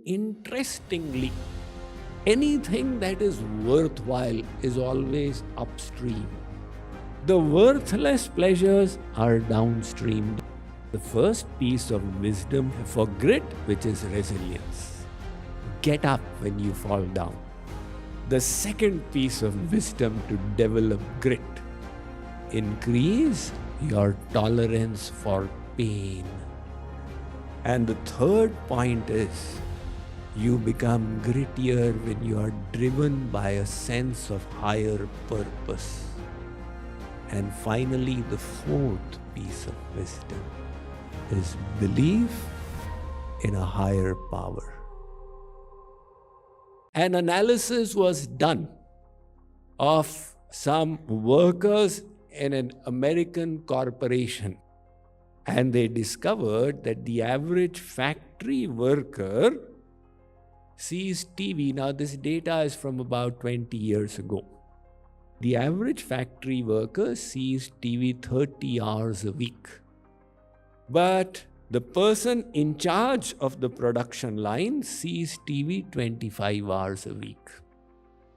Interestingly, anything that is worthwhile is always upstream. The worthless pleasures are downstream. The first piece of wisdom for grit, which is resilience. Get up when you fall down. The second piece of wisdom to develop grit. Increase your tolerance for pain. And the third point is, you become grittier when you are driven by a sense of higher purpose. And finally, the fourth piece of wisdom is belief in a higher power. An analysis was done of some workers in an American corporation, and they discovered that the average factory worker sees TV. Now, this data is from about 20 years ago. The average factory worker sees TV 30 hours a week. But the person in charge of the production line sees TV 25 hours a week.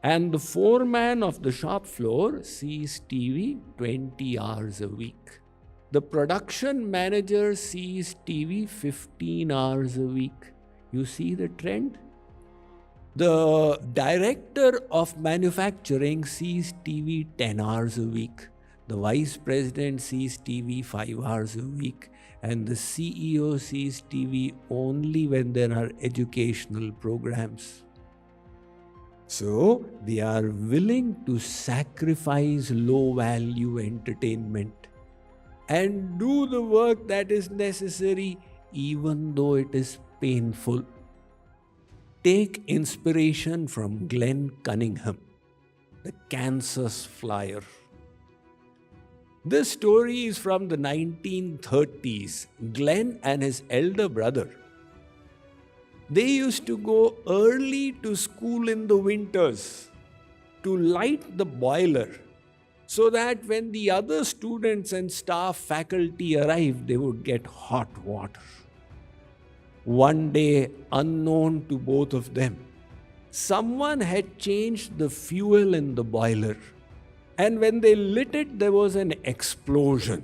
And the foreman of the shop floor sees TV 20 hours a week. The production manager sees TV 15 hours a week. You see the trend? The director of manufacturing sees TV 10 hours a week. The vice president sees TV 5 hours a week. And the CEO sees TV only when there are educational programs. So, they are willing to sacrifice low-value entertainment and do the work that is necessary even though it is painful. Take inspiration from Glenn Cunningham, the Kansas flyer. This story is from the 1930s. Glenn and his elder brother, they used to go early to school in the winters to light the boiler so that when the other students and staff faculty arrived, they would get hot water. One day, unknown to both of them, someone had changed the fuel in the boiler. And when they lit it, there was an explosion.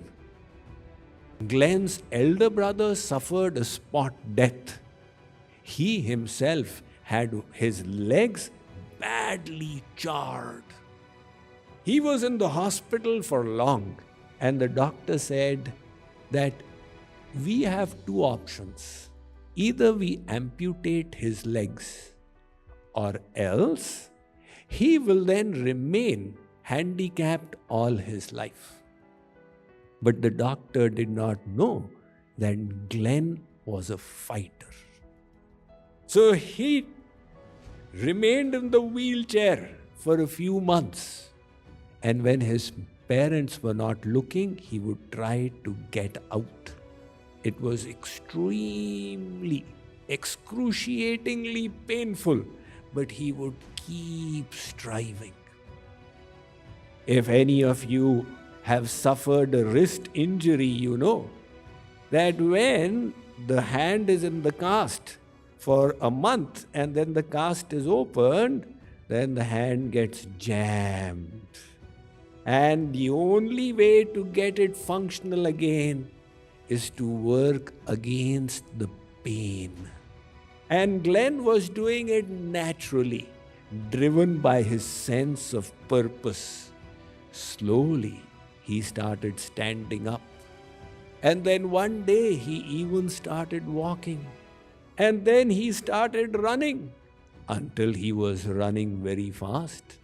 Glenn's elder brother suffered a spot death. He himself had his legs badly charred. He was in the hospital for long, and the doctor said that we have two options. Either we amputate his legs, or else he will then remain handicapped all his life. But the doctor did not know that Glenn was a fighter. So he remained in the wheelchair for a few months. And when his parents were not looking, he would try to get out. It was excruciatingly painful, but he would keep striving. If any of you have suffered a wrist injury, you know that when the hand is in the cast for a month and then the cast is opened, then the hand gets jammed. And the only way to get it functional again is to work against the pain. And Glenn was doing it naturally, driven by his sense of purpose. Slowly, he started standing up. And then one day, he even started walking. And then he started running until he was running very fast.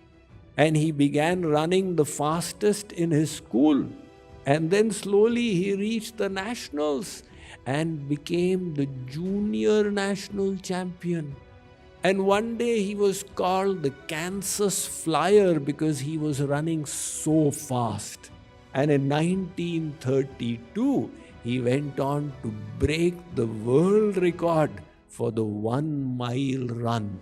And he began running the fastest in his school. And then slowly he reached the nationals and became the junior national champion. And one day he was called the Kansas Flyer because he was running so fast. And in 1932, he went on to break the world record for the 1 mile run.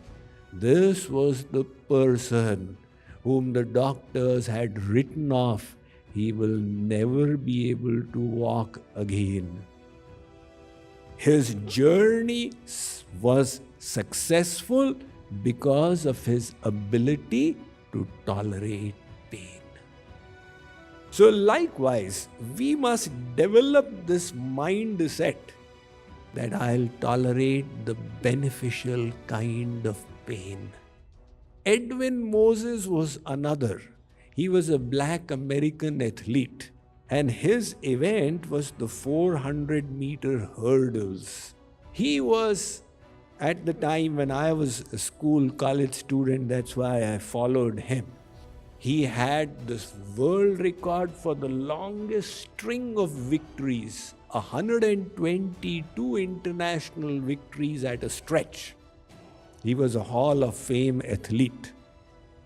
This was the person whom the doctors had written off. He will never be able to walk again. His journey was successful because of his ability to tolerate pain. So likewise, we must develop this mindset that I'll tolerate the beneficial kind of pain. Edwin Moses was another. He was a black American athlete, and his event was the 400-meter hurdles. He was, at the time when I was a college student, that's why I followed him. He had this world record for the longest string of victories, 122 international victories at a stretch. He was a Hall of Fame athlete.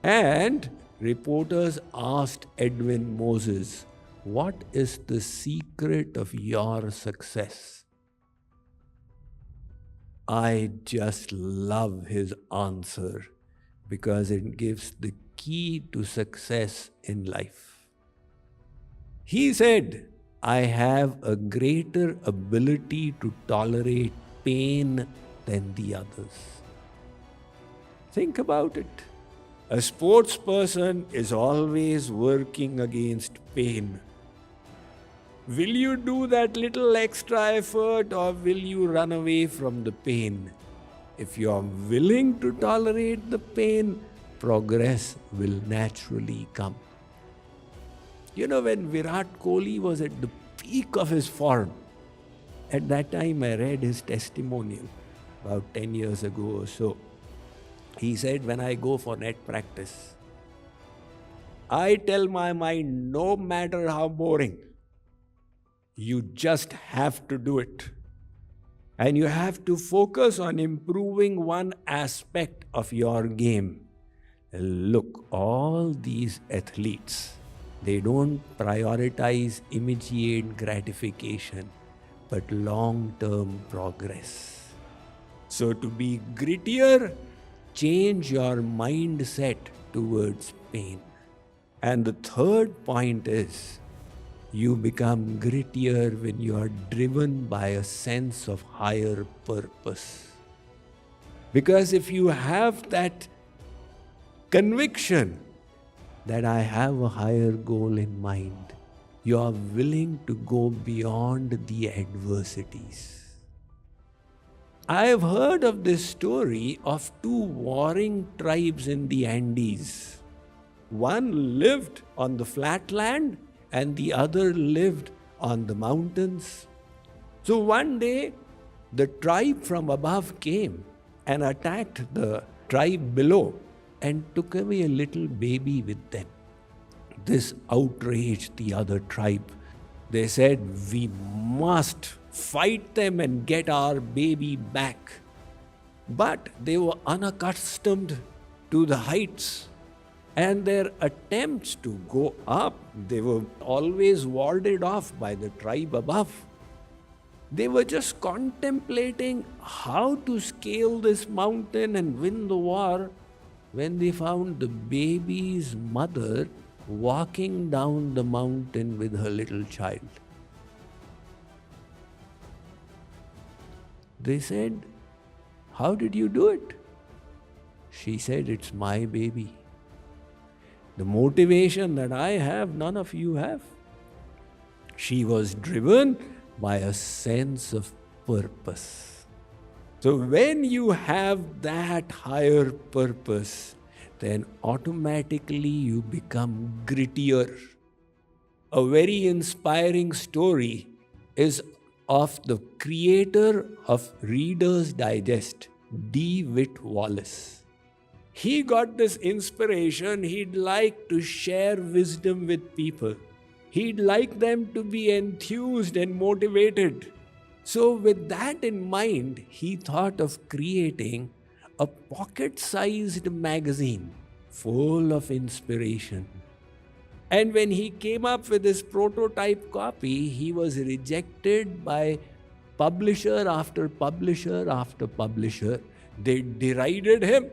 And reporters asked Edwin Moses, "What is the secret of your success?" I just love his answer because it gives the key to success in life. He said, "I have a greater ability to tolerate pain than the others." Think about it. A sports person is always working against pain. Will you do that little extra effort or will you run away from the pain? If you are willing to tolerate the pain, progress will naturally come. You know, when Virat Kohli was at the peak of his form, at that time I read his testimonial about 10 years ago or so. He said, "When I go for net practice, I tell my mind, no matter how boring, you just have to do it. And you have to focus on improving one aspect of your game." Look, all these athletes, they don't prioritize immediate gratification, but long-term progress. So to be grittier, change your mindset towards pain. And the third point is, you become grittier when you are driven by a sense of higher purpose. Because if you have that conviction that I have a higher goal in mind, you are willing to go beyond the adversities. I have heard of this story of two warring tribes in the Andes. One lived on the flat land and the other lived on the mountains. So one day, the tribe from above came and attacked the tribe below and took away a little baby with them. This outraged the other tribe. They said, "We must fight them and get our baby back." But they were unaccustomed to the heights, and their attempts to go up, they were always warded off by the tribe above. They were just contemplating how to scale this mountain and win the war when they found the baby's mother walking down the mountain with her little child. They said, "How did you do it?" She said, "It's my baby. The motivation that I have, none of you have." She was driven by a sense of purpose. So when you have that higher purpose, then automatically you become grittier. A very inspiring story is of the creator of Reader's Digest, D. Witt Wallace. He got this inspiration. He'd like to share wisdom with people. He'd like them to be enthused and motivated. So with that in mind, he thought of creating a pocket-sized magazine full of inspiration. And when he came up with his prototype copy, he was rejected by publisher after publisher after publisher. They derided him.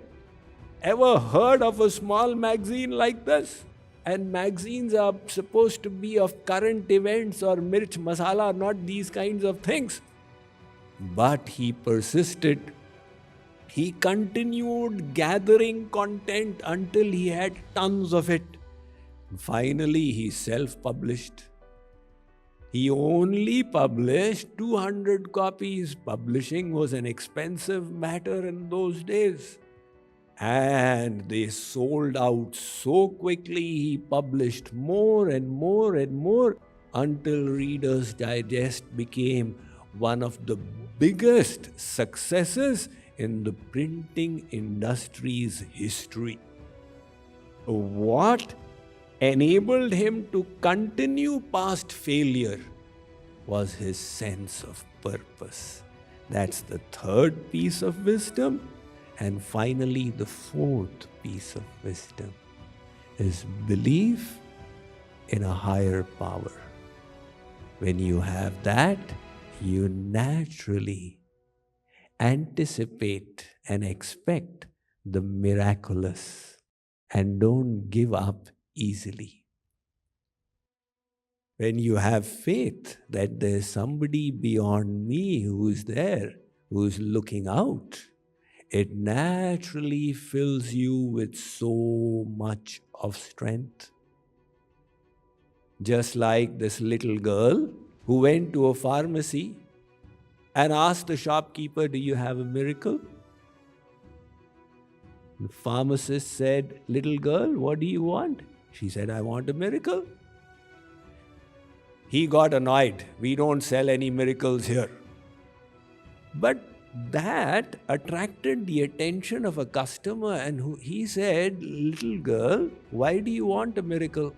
Ever heard of a small magazine like this? And magazines are supposed to be of current events or mirch masala, not these kinds of things. But he persisted. He continued gathering content until he had tons of it. Finally, he self-published. He only published 200 copies. Publishing was an expensive matter in those days. And they sold out so quickly, he published more and more and more until Reader's Digest became one of the biggest successes in the printing industry's history. What enabled him to continue past failure was his sense of purpose. That's the third piece of wisdom. And finally, the fourth piece of wisdom is belief in a higher power. When you have that, you naturally anticipate and expect the miraculous and don't give up easily. When you have faith that there's somebody beyond me who's there, who's looking out, it naturally fills you with so much of strength. Just like this little girl who went to a pharmacy and asked the shopkeeper, "Do you have a miracle?" The pharmacist said, "Little girl, what do you want?" She said, "I want a miracle." He got annoyed. "We don't sell any miracles here." But that attracted the attention of a customer, and he said, "Little girl, why do you want a miracle?"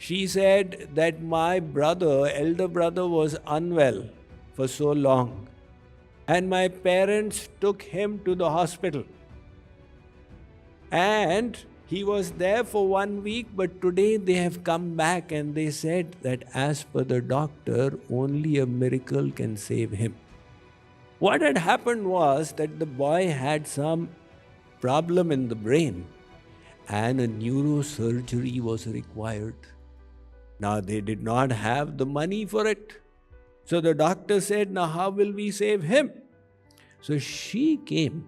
She said that my elder brother was unwell for so long, and my parents took him to the hospital. And he was there for 1 week, but today they have come back and they said that as per the doctor, only a miracle can save him. What had happened was that the boy had some problem in the brain and a neurosurgery was required. Now they did not have the money for it. So the doctor said, "Now how will we save him?" So she came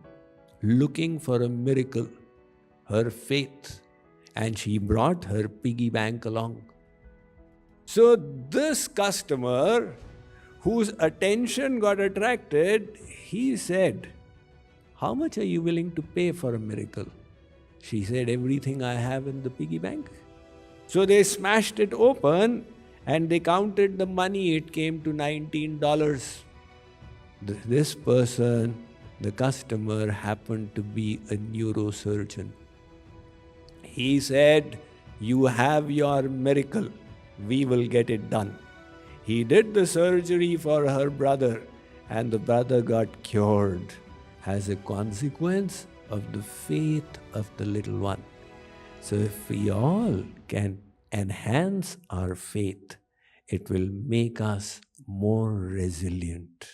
looking for a miracle, her faith, and she brought her piggy bank along. So this customer, whose attention got attracted, he said, "How much are you willing to pay for a miracle?" She said, "Everything I have in the piggy bank." So they smashed it open and they counted the money. It came to $19. This person, the customer, happened to be a neurosurgeon. He said, "You have your miracle. We will get it done." He did the surgery for her brother, and the brother got cured as a consequence of the faith of the little one. So if we all can enhance our faith, it will make us more resilient.